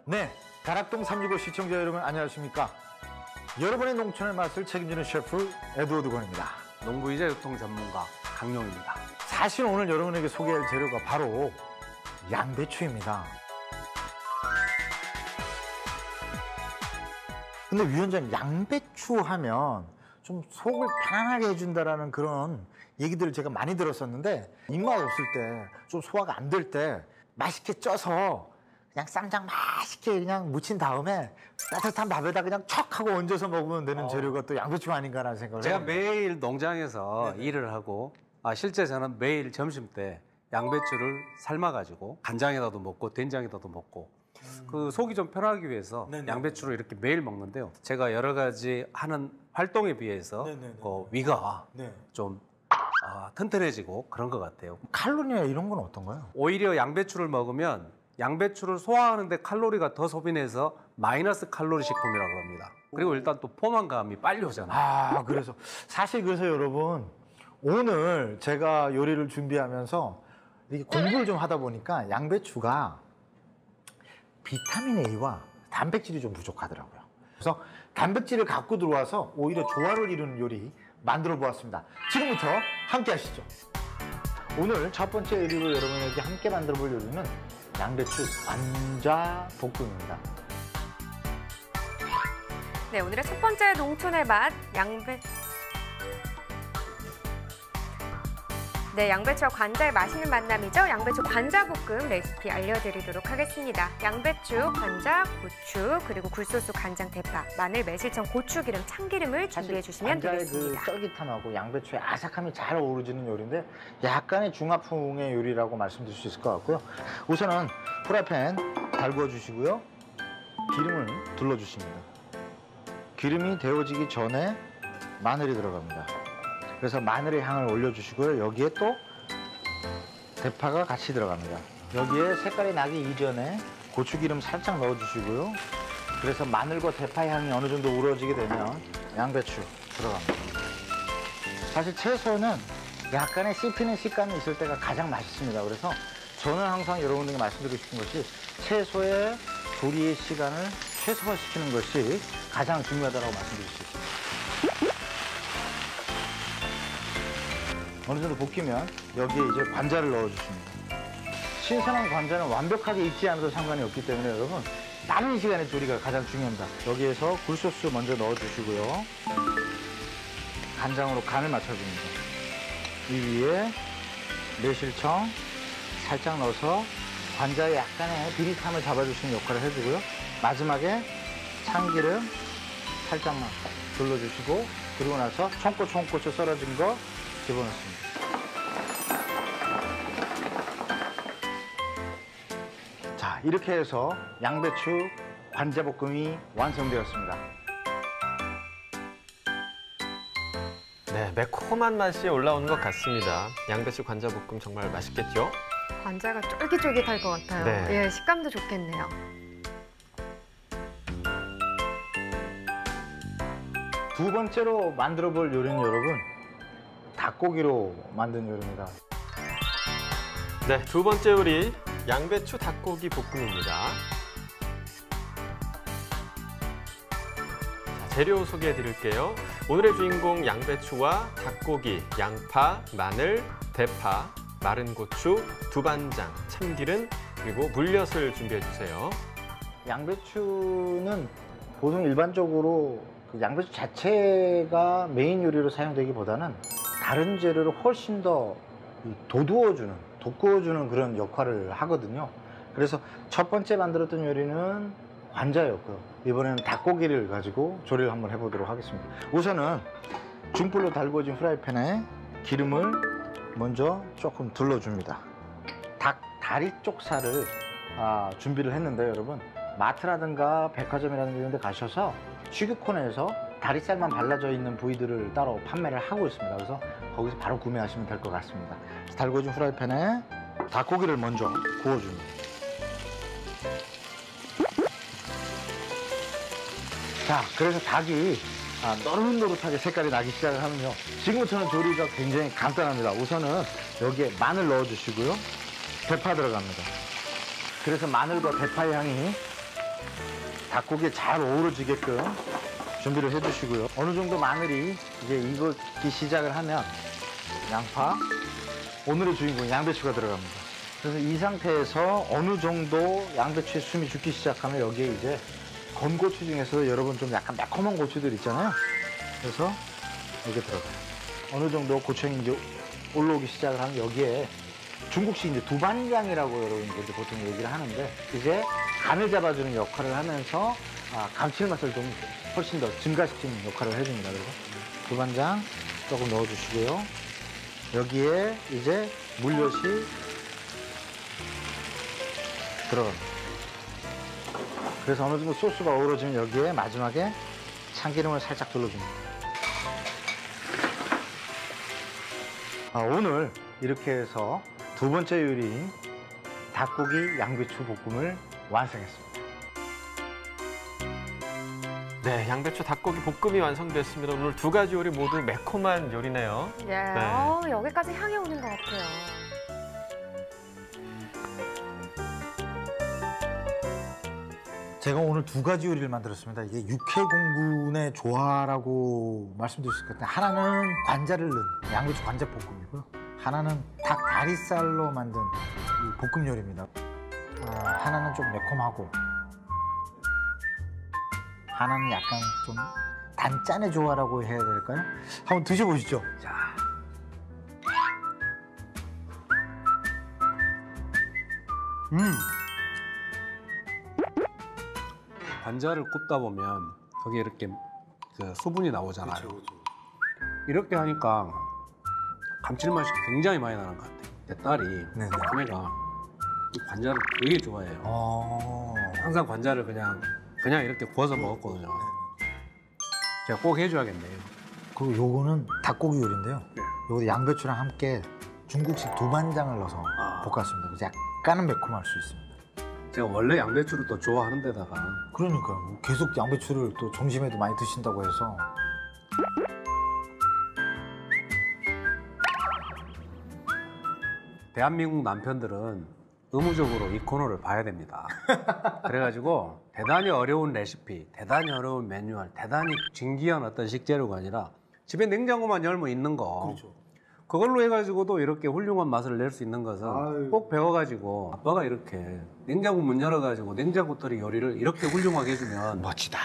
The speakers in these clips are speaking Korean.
네, 가락동 365 시청자 여러분 안녕하십니까? 여러분의 농촌의 맛을 책임지는 셰프 에드워드 권입니다. 농부이자 유통 전문가 강용입니다. 사실 오늘 여러분에게 소개할 재료가 바로 양배추입니다. 근데 위원장님, 양배추 하면 좀 속을 편안하게 해준다라는 그런 얘기들을 제가 많이 들었었는데 입맛 없을 때, 좀 소화가 안 될 때 맛있게 쪄서 그냥 쌈장 맛있게 그냥 무친 다음에 따뜻한 밥에다 그냥 척 하고 얹어서 먹으면 되는 재료가 또 양배추가 아닌가라는 생각을 제가 해요. 매일 농장에서 네네. 일을 하고 실제 저는 매일 점심 때 양배추를 삶아가지고 간장에다도 먹고 된장에다도 먹고 그 속이 좀 편하기 위해서 네네. 양배추를 이렇게 매일 먹는데요. 제가 여러 가지 하는 활동에 비해서 네네네. 위가 네. 좀 튼튼해지고 그런 것 같아요. 칼로리나 이런 건 어떤가요? 오히려 양배추를 먹으면 양배추를 소화하는데 칼로리가 더 소비돼서 마이너스 칼로리 식품이라고 합니다. 그리고 일단 또 포만감이 빨리 오잖아요. 그래서 사실 그래서 여러분 오늘 제가 요리를 준비하면서 이렇게 공부를 좀 하다 보니까 양배추가 비타민 A와 단백질이 좀 부족하더라고요. 그래서 단백질을 갖고 들어와서 오히려 조화를 이루는 요리 만들어 보았습니다. 지금부터 함께 하시죠. 오늘 첫 번째 요리로 여러분에게 함께 만들어 볼 요리는 양배추 관자 볶음입니다. 네, 오늘의 첫 번째 농촌의 맛 양배추와 관자의 맛있는 만남이죠. 양배추 관자볶음 레시피 알려드리도록 하겠습니다. 양배추, 관자, 고추, 그리고 굴소스, 간장, 대파, 마늘, 매실청, 고추기름, 참기름을 준비해 주시면 되겠습니다. 그 쫄깃함하고 양배추의 아삭함이 잘 어우러지는 요리인데 약간의 중화풍의 요리라고 말씀드릴 수 있을 것 같고요. 우선은 프라이팬 달구어 주시고요. 기름을 둘러주십니다. 기름이 데워지기 전에 마늘이 들어갑니다. 그래서 마늘의 향을 올려주시고요. 여기에 또 대파가 같이 들어갑니다. 여기에 색깔이 나기 이전에 고추기름 살짝 넣어주시고요. 그래서 마늘과 대파 향이 어느 정도 우러지게 되면 양배추 들어갑니다. 사실 채소는 약간의 씹히는 식감이 있을 때가 가장 맛있습니다. 그래서 저는 항상 여러분들에게 말씀드리고 싶은 것이 채소의 조리의 시간을 최소화시키는 것이 가장 중요하다고 말씀드릴 수 있습니다. 어느 정도 볶이면 여기에 이제 관자를 넣어주십니다. 신선한 관자는 완벽하게 익지 않아도 상관이 없기 때문에 여러분 빠른 시간의 조리가 가장 중요합니다. 여기에서 굴소스 먼저 넣어주시고요. 간장으로 간을 맞춰줍니다. 이 위에 매실청 살짝 넣어서 관자에 약간의 비릿함을 잡아주시는 역할을 해주고요. 마지막에 참기름 살짝만 둘러주시고 그리고 나서 청고추 썰어진 거 집어넣습니다. 자, 이렇게 해서 양배추 관자볶음이 완성되었습니다. 네, 매콤한 맛이 올라오는 것 같습니다. 양배추 관자볶음 정말 맛있겠죠? 관자가 쫄깃쫄깃할 것 같아요. 네. 예, 식감도 좋겠네요. 두 번째로 만들어 볼 요리는 여러분 닭고기로 만든 요리입니다. 네, 두 번째 요리 양배추 닭고기 볶음입니다. 자, 재료 소개해 드릴게요. 오늘의 주인공 양배추와 닭고기, 양파, 마늘, 대파, 마른 고추, 두반장, 참기름, 그리고 물엿을 준비해 주세요. 양배추는 보통 일반적으로 그 양배추 자체가 메인 요리로 사용되기보다는 다른 재료를 훨씬 더 돋구어주는 그런 역할을 하거든요. 그래서 첫 번째 만들었던 요리는 관자였고요. 이번에는 닭고기를 가지고 조리를 한번 해보도록 하겠습니다. 우선은 중불로 달구어진 프라이팬에 기름을 먼저 조금 둘러줍니다. 닭 다리 쪽살을 준비를 했는데 여러분 마트라든가 백화점이라든가 이런 데 가셔서 슈기콘에서 다리살만 발라져 있는 부위들을 따로 판매를 하고 있습니다. 그래서 거기서 바로 구매하시면 될 것 같습니다. 달구어진 프라이팬에 닭고기를 먼저 구워줍니다. 자, 그래서 닭이 노릇노릇하게 색깔이 나기 시작을 하면요. 지금부터는 조리가 굉장히 간단합니다. 우선은 여기에 마늘 넣어주시고요. 대파 들어갑니다. 그래서 마늘과 대파의 향이 닭고기에 잘 어우러지게끔 준비를 해주시고요. 어느 정도 마늘이 이제 익기 시작을 하면 양파, 오늘의 주인공 양배추가 들어갑니다. 그래서 이 상태에서 어느 정도 양배추의 숨이 죽기 시작하면 여기에 이제 건고추 중에서 여러분 좀 약간 매콤한 고추들 있잖아요. 그래서 여기 들어가요. 어느 정도 고추향이 이제 올라오기 시작을 하면 여기에 중국식 이제 두반장이라고 여러분들이 보통 얘기를 하는데 이제 간을 잡아주는 역할을 하면서 감칠맛을 좀 훨씬 더 증가시키는 역할을 해줍니다. 그래서 두반장 조금 넣어주시고요. 여기에 이제 물엿이 들어갑니다. 그래서 어느 정도 소스가 어우러지면 여기에 마지막에 참기름을 살짝 둘러줍니다. 오늘 이렇게 해서 두 번째 요리인 닭고기 양배추 볶음을 완성했습니다. 네, 양배추 닭고기 볶음이 완성됐습니다. 오늘 두 가지 요리 모두 매콤한 요리네요. 네. 네. 여기까지 향이 오는 것 같아요. 제가 오늘 두 가지 요리를 만들었습니다. 이게 육해공군의 조화라고 말씀드릴 수 있을 것 같아요. 하나는 관자를 넣은 양배추 관자 볶음이고요. 하나는 닭 다리살로 만든 이 볶음 요리입니다. 하나는 좀 매콤하고 하나는 약간 좀 단짠의 조화라고 해야 될까요? 한번 드셔보시죠. 자. 관자를 굽다 보면 거기에 이렇게 그 수분이 나오잖아요. 이렇게 하니까 감칠맛이 굉장히 많이 나는 것 같아요. 내 딸이 네네. 큰애가 이 관자를 되게 좋아해요. 항상 관자를 그냥 이렇게 구워서 먹었거든요. 제가 꼭 해줘야겠네요. 그리고 요거는 닭고기 요리인데요. 요거 양배추랑 함께 중국식 두반장을 넣어서 볶았습니다. 그래서 약간은 매콤할 수 있습니다. 제가 원래 양배추를 또 좋아하는 데다가 그러니까요. 계속 양배추를 또 점심에도 많이 드신다고 해서. 대한민국 남편들은 의무적으로 이 코너를 봐야 됩니다. 그래가지고 대단히 어려운 레시피, 대단히 어려운 매뉴얼, 대단히 진귀한 어떤 식재료가 아니라 집에 냉장고만 열면 있는 거 그렇죠. 그걸로 해가지고도 이렇게 훌륭한 맛을 낼 수 있는 것은 꼭 배워가지고 아빠가 이렇게 냉장고 문 열어가지고 냉장고 털이 요리를 이렇게 훌륭하게 해주면 멋지다.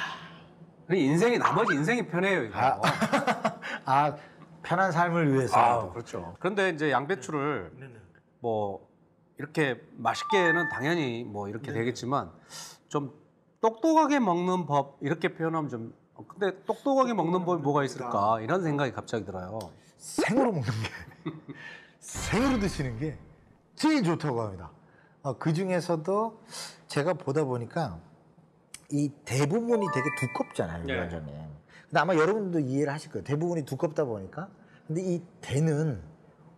인생이 나머지 인생이 편해요 이거. 편한 삶을 위해서. 그렇죠. 그런데 이제 양배추를 뭐 이렇게 맛있게는 당연히 뭐 이렇게 되겠지만 좀 똑똑하게 먹는 법 이렇게 표현하면 좀 근데 똑똑하게 먹는 법이 뭐가 있을까 이런 생각이 갑자기 들어요. 생으로 먹는 게 생으로 드시는 게 제일 좋다고 합니다. 그 중에서도 제가 보다 보니까 이 대부분이 되게 두껍잖아요, 네. 원장님. 근데 아마 여러분도 이해를 하실 거예요. 대부분이 두껍다 보니까. 근데 이 대는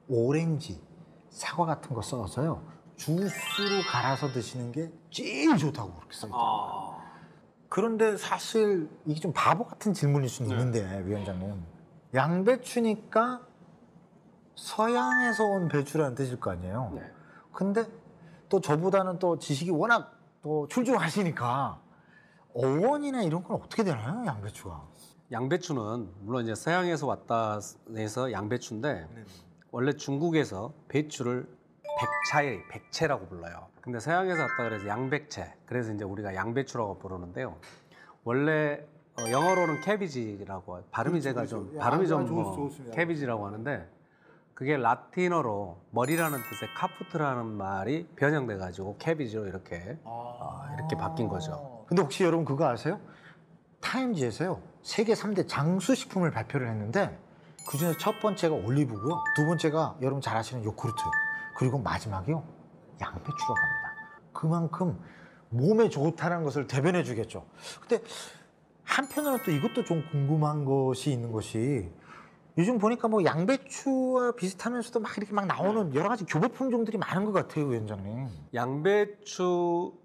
오렌지, 사과 같은 거 써서요. 주스로 갈아서 드시는 게 제일 좋다고 그렇게 써있더라고요. 그런데 사실 이게 좀 바보 같은 질문일 수는 있는데, 위원장님. 양배추니까 서양에서 온 배추라는 뜻일 거 아니에요. 네. 근데 또 저보다는 또 지식이 워낙 또 출중하시니까 어원이나 이런 건 어떻게 되나요, 양배추가? 양배추는 물론 이제 서양에서 왔다 해서 양배추인데 원래 중국에서 배추를 백채라고 불러요. 근데 서양에서 왔다 그래서 양백채. 그래서 이제 우리가 양배추라고 부르는데요. 원래 영어로는 캐비지라고 발음이 제가 좀 발음이 좀 좋습니다. 캐비지라고 하는데 그게 라틴어로 머리라는 뜻의 카푸트라는 말이 변형돼 가지고 캐비지로 이렇게 이렇게 바뀐 거죠. 근데 혹시 여러분 그거 아세요? 타임지에서요. 세계 3대 장수식품을 발표를 했는데 그중에 첫 번째가 올리브고요. 두 번째가 여러분 잘 아시는 요구르트. 그리고 마지막이요. 양배추라고 합니다. 그만큼 몸에 좋다는 것을 대변해 주겠죠. 근데 한편으로는 또 이것도 좀 궁금한 것이 있는 것이 요즘 보니까 뭐 양배추와 비슷하면서도 막 이렇게 막 나오는 여러 가지 교배 품종들이 많은 것 같아요, 위원장님. 양배추에서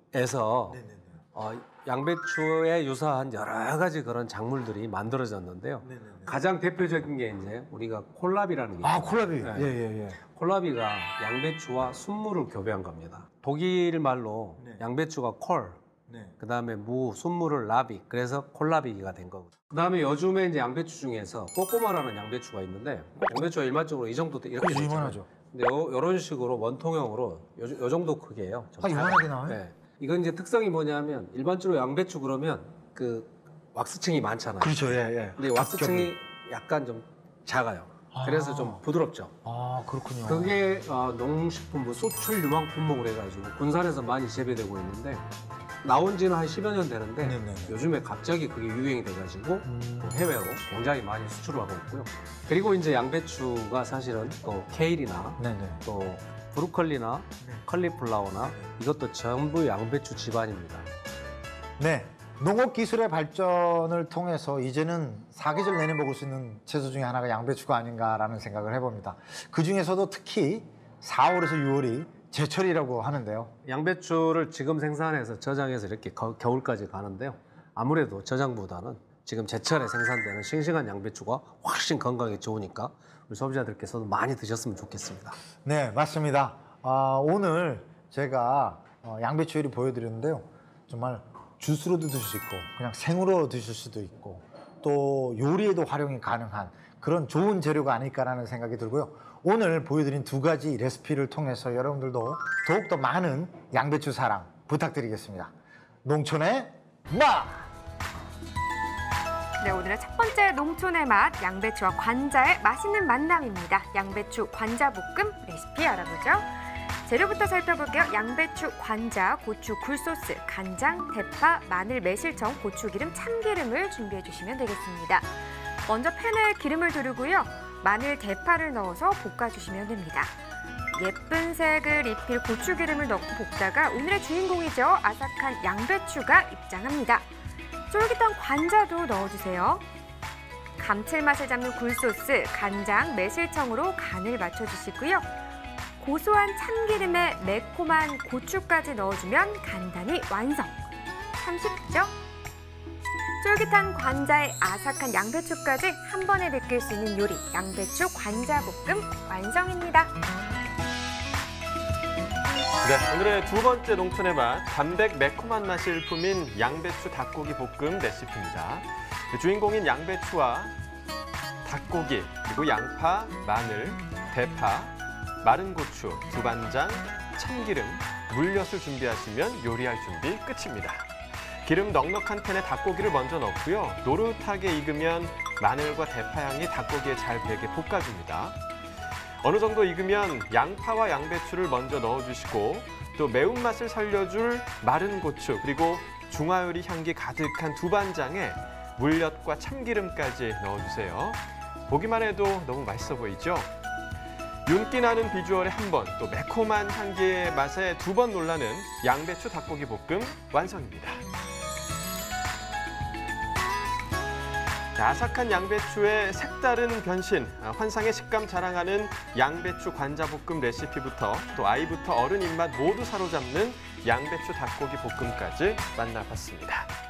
양배추에 유사한 여러 가지 그런 작물들이 만들어졌는데요. 가장 대표적인 게 이제 우리가 콜라비라는 게 있어요. 콜라비. 네. 예. 콜라비가 양배추와 순무를 교배한 겁니다. 독일 말로 양배추가 콜, 네. 그다음에 무, 순무를 라비, 그래서 콜라비기가 된 거고. 그다음에 요즘에 이제 양배추 중에서 꼬꼬마라는 양배추가 있는데 양배추가 일반적으로 이 정도 이렇게 그렇죠, 돼 있잖아요. 이만하죠. 근데 요런 식으로 원통형으로 요 정도 크기예요. 좀 아, 이만하게 나와요? 네. 이건 이제 특성이 뭐냐면 일반적으로 양배추 그러면 그 왁스층이 많잖아요. 그렇죠, 예, 예. 근데 왁스층이 약간 좀 작아요. 그래서 좀 부드럽죠. 아, 그렇군요. 그게 농식품부 수출 유망 품목으로 해가지고 군산에서 많이 재배되고 있는데 나온 지는 한 10여 년 되는데 네네네. 요즘에 갑자기 그게 유행이 돼가지고 해외로 굉장히 많이 수출을 하고 있고요. 그리고 이제 양배추가 사실은 또 케일이나 네네. 또 브로콜리나 컬리플라워나 이것도 전부 양배추 집안입니다. 네. 농업 기술의 발전을 통해서 이제는 사계절 내내 먹을 수 있는 채소 중에 하나가 양배추가 아닌가라는 생각을 해봅니다. 그 중에서도 특히 4월에서 6월이 제철이라고 하는데요. 양배추를 지금 생산해서 저장해서 이렇게 겨울까지 가는데요. 아무래도 저장보다는 지금 제철에 생산되는 싱싱한 양배추가 훨씬 건강에 좋으니까 우리 소비자들께서도 많이 드셨으면 좋겠습니다. 네, 맞습니다. 오늘 제가 양배추 요리 보여드렸는데요. 정말 주스로도 드실 수 있고 그냥 생으로 드실 수도 있고 또 요리에도 활용이 가능한 그런 좋은 재료가 아닐까라는 생각이 들고요. 오늘 보여드린 두 가지 레시피를 통해서 여러분들도 더욱더 많은 양배추 사랑 부탁드리겠습니다. 농촌의 맛! 네, 오늘의 첫 번째 농촌의 맛, 양배추와 관자의 맛있는 만남입니다. 양배추 관자볶음 레시피 알아보죠. 재료부터 살펴볼게요. 양배추, 관자, 고추, 굴소스, 간장, 대파, 마늘, 매실청, 고추기름, 참기름을 준비해 주시면 되겠습니다. 먼저 팬에 기름을 두르고요. 마늘, 대파를 넣어서 볶아주시면 됩니다. 예쁜 색을 입힐 고추기름을 넣고 볶다가 오늘의 주인공이죠. 아삭한 양배추가 입장합니다. 쫄깃한 관자도 넣어주세요. 감칠맛을 잡는 굴소스, 간장, 매실청으로 간을 맞춰주시고요. 고소한 참기름에 매콤한 고추까지 넣어주면 간단히 완성. 참 쉽죠? 쫄깃한 관자에 아삭한 양배추까지 한 번에 느낄 수 있는 요리, 양배추 관자볶음 완성입니다. 네, 오늘의 두 번째 농촌의 맛, 담백 매콤한 맛이 일품인 양배추 닭고기 볶음 레시피입니다. 주인공인 양배추와 닭고기, 그리고 양파, 마늘, 대파, 마른 고추, 두반장, 참기름, 물엿을 준비하시면 요리할 준비 끝입니다. 기름 넉넉한 팬에 닭고기를 먼저 넣고요. 노릇하게 익으면 마늘과 대파향이 닭고기에 잘 배게 볶아줍니다. 어느 정도 익으면 양파와 양배추를 먼저 넣어주시고 또 매운맛을 살려줄 마른 고추 그리고 중화요리 향기 가득한 두반장에 물엿과 참기름까지 넣어주세요. 보기만 해도 너무 맛있어 보이죠? 윤기 나는 비주얼에 한 번, 또 매콤한 향기의 맛에 두 번 놀라는 양배추 닭고기 볶음 완성입니다. 아삭한 양배추의 색다른 변신, 환상의 식감 자랑하는 양배추 관자볶음 레시피부터 또 아이부터 어른 입맛 모두 사로잡는 양배추 닭고기 볶음까지 만나봤습니다.